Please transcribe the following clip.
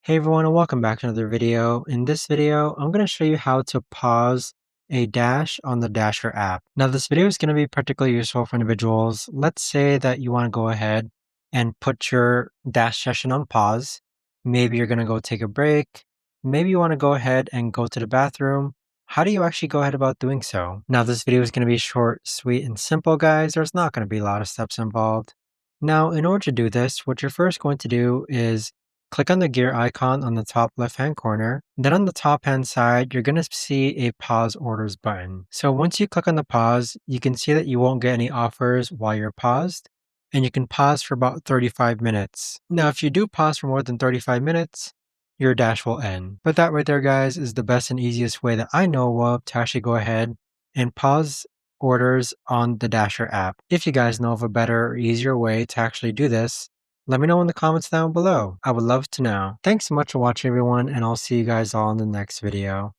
Hey everyone and welcome back to another video. In this video, I'm going to show you how to pause a dash on the Dasher app. Now this video is going to be particularly useful for individuals. Let's say that you want to go ahead and put your dash session on pause. Maybe you're going to go take a break. Maybe you want to go ahead and go to the bathroom. How do you actually go ahead about doing so? Now this video is going to be short, sweet, and simple, guys. There's not going to be a lot of steps involved. Now, in order to do this, what you're first going to do is click on the gear icon on the top left-hand corner. Then on the top-hand side, you're going to see a pause orders button. So once you click on the pause, you can see that you won't get any offers while you're paused, and you can pause for about 35 minutes. Now, if you do pause for more than 35 minutes, your dash will end. But that right there, guys, is the best and easiest way that I know of to actually go ahead and pause orders on the Dasher app. If you guys know of a better or easier way to actually do this, let me know in the comments down below. I would love to know. Thanks so much for watching everyone, and I'll see you guys all in the next video.